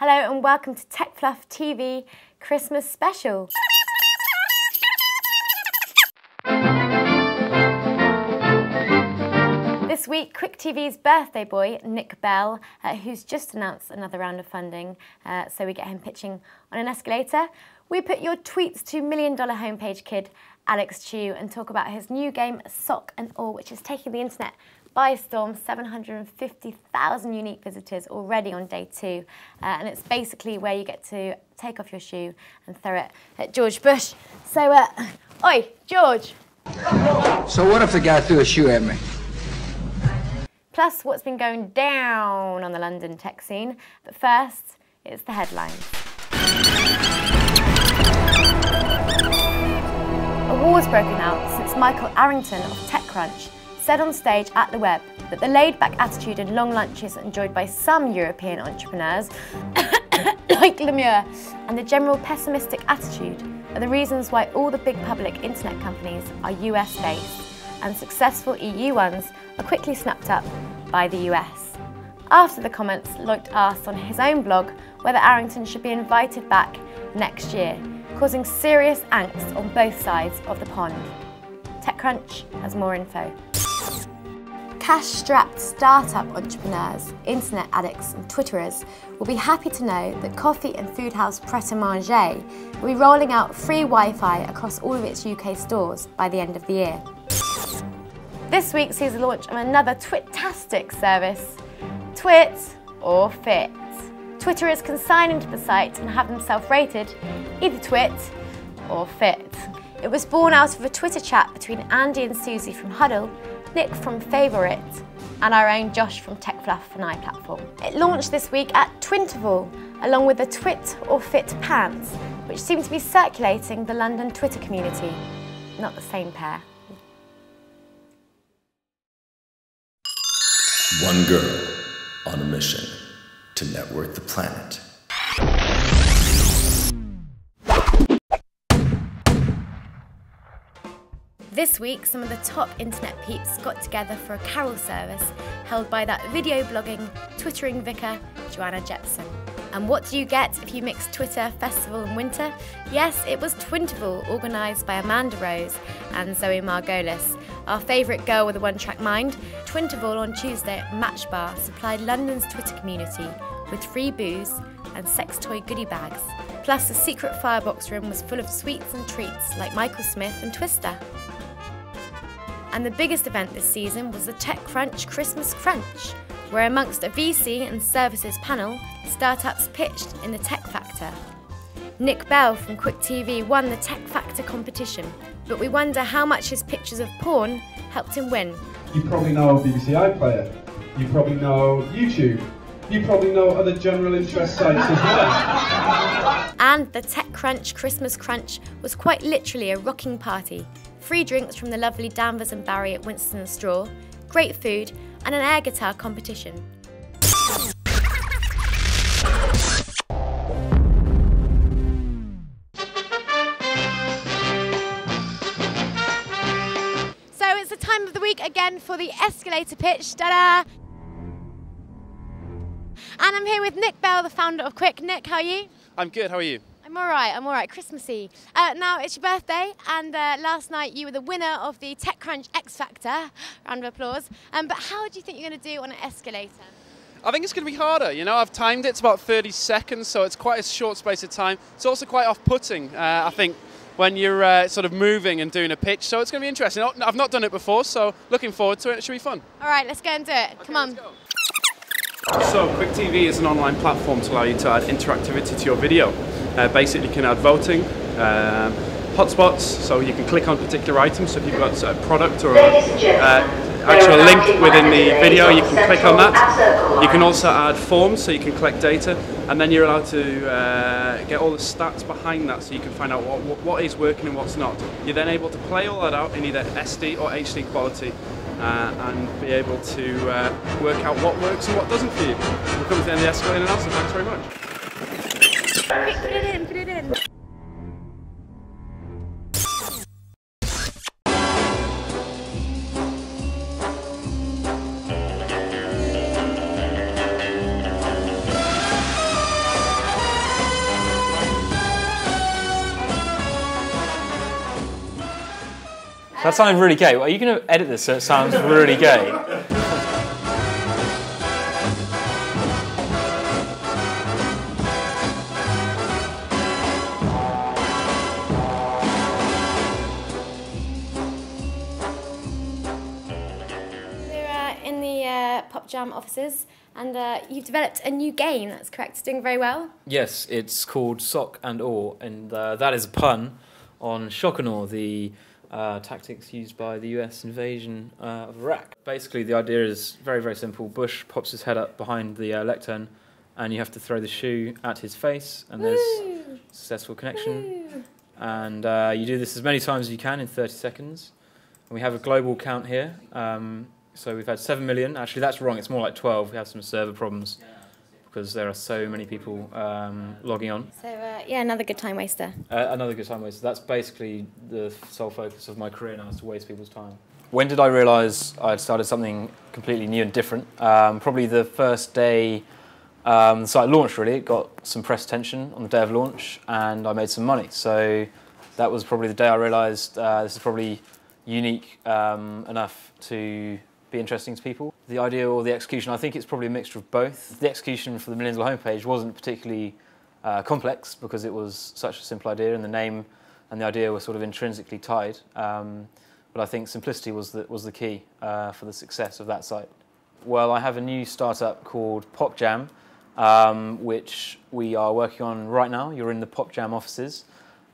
Hello and welcome to TechfluffTV Christmas special. This week, Quick TV's birthday boy, Nick Bell, who's just announced another round of funding, so we get him pitching on an escalator. We put your tweets to $1 Million homepage kid, Alex Chu, and talk about his new game, Sock and All, which is taking the internet by storm. 750,000 unique visitors already on day 2. And it's basically where you get to take off your shoe and throw it at George Bush. So, oi, George. So what if the guy threw a shoe at me? Plus what's been going down on the London tech scene. But first, it's the headlines. A war's broken out since Michael Arrington of TechCrunch said on stage at the Web that the laid-back attitude and long lunches enjoyed by some European entrepreneurs, like Lemure, and the general pessimistic attitude are the reasons why all the big public internet companies are US-based, and successful EU ones are quickly snapped up by the US. After the comments, Lloyd asked on his own blog whether Arrington should be invited back next year, causing serious angst on both sides of the pond. TechCrunch has more info. Cash-strapped startup entrepreneurs, internet addicts and Twitterers will be happy to know that coffee and food house Pret A Manger will be rolling out free Wi-Fi across all of its UK stores by the end of the year. This week sees the launch of another Twit-tastic service, Twit or Fit. Twitterers can sign into the site and have themselves rated either Twit or Fit. It was born out of a Twitter chat between Andy and Susie from Huddle, Nick from Favourite, and our own Josh from TechFluff and iPlatform. It launched this week at Twinterval, along with the Twit or Fit pants, which seem to be circulating the London Twitter community. Not the same pair. One girl on a mission to network the planet. This week, some of the top internet peeps got together for a carol service held by that video blogging, twittering vicar, Joanna Jepson. And what do you get if you mix Twitter, festival and winter? Yes, it was Twinterval, organised by Amanda Rose and Zoe Margolis, our favourite girl with a one-track mind. Twinterval on Tuesday at Match Bar supplied London's Twitter community with free booze and sex toy goodie bags. Plus, the secret firebox room was full of sweets and treats like Michael Smith and Twister. And the biggest event this season was the TechCrunch Christmas Crunch, where amongst a VC and services panel, startups pitched in the Tech Factor. Nick Bell from Quick TV won the Tech Factor competition, but we wonder how much his pictures of porn helped him win. You probably know BBC iPlayer, you probably know YouTube, you probably know other general interest sites as well. And the TechCrunch Christmas Crunch was quite literally a rocking party. Free drinks from the lovely Danvers and Barry at Winston & Straw, great food, and an air guitar competition. So it's the time of the week again for the escalator pitch. Ta-da! And I'm here with Nick Bell, the founder of Quick. Nick, how are you? I'm good, how are you? I'm all right, Christmassy. Now, it's your birthday, and last night you were the winner of the TechCrunch X Factor. Round of applause. But how do you think you're going to do on an escalator? I think it's going to be harder, you know, I've timed it, it's about 30 seconds, so it's quite a short space of time. It's also quite off-putting, I think, when you're sort of moving and doing a pitch, so it's going to be interesting. I've not done it before, so looking forward to it, it should be fun. All right, let's go and do it. Okay, come on. So, Quick TV is an online platform to allow you to add interactivity to your video. Basically, you can add voting, hotspots, so you can click on particular items. So if you've got a product or actual link within the video, you can click on that. You can also add forms, so you can collect data, and then you're allowed to get all the stats behind that, so you can find out what is working and what's not. You're then able to play all that out in either SD or HD quality. And be able to work out what works and what doesn't for you. We'll come to the end of the escalator now, so thanks very much. Quick, put it in, put it in. That sounded really gay. Are you going to edit this so it sounds really gay? We're in the Pop Jam offices, and you've developed a new game, that's correct, it's doing very well. Yes, it's called Sock and Awe, and that is a pun on shock and awe, the tactics used by the US invasion of Iraq. Basically, the idea is very, very simple. Bush pops his head up behind the lectern, and you have to throw the shoe at his face, and there's a successful connection. Woo. And you do this as many times as you can in 30 seconds. And we have a global count here. So we've had 7 million. Actually, that's wrong. It's more like 12. We have some server problems because there are so many people logging on. So, yeah, another good time waster. Another good time waster. That's basically the sole focus of my career now, is to waste people's time. When did I realise I'd started something completely new and different? Probably the first day the site launched, really. It got some press attention on the day of launch, and I made some money. So that was probably the day I realised this is probably unique enough to be interesting to people. The idea or the execution, I think it's probably a mixture of both. The execution for the Millions homepage wasn't particularly complex because it was such a simple idea, and the name and the idea were sort of intrinsically tied. But I think simplicity was the key for the success of that site. Well, I have a new startup called Pop Jam, which we are working on right now. You're in the Pop Jam offices,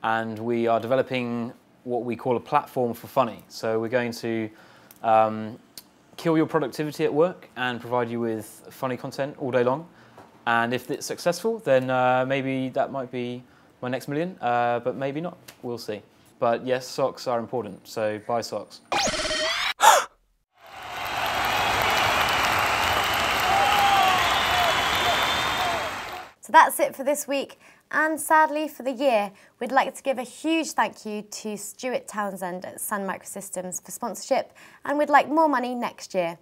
and we are developing what we call a platform for funny. So we're going to kill your productivity at work and provide you with funny content all day long. And if it's successful, then maybe that might be my next million, but maybe not. We'll see. But yes, socks are important, so buy socks. So that's it for this week, and sadly for the year. We'd like to give a huge thank you to Stuart Townsend at Sun Microsystems for sponsorship, and we'd like more money next year.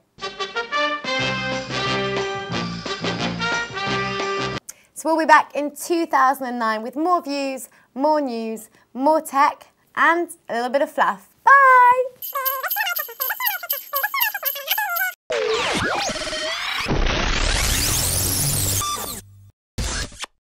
So we'll be back in 2009 with more views, more news, more tech, and a little bit of fluff. Bye!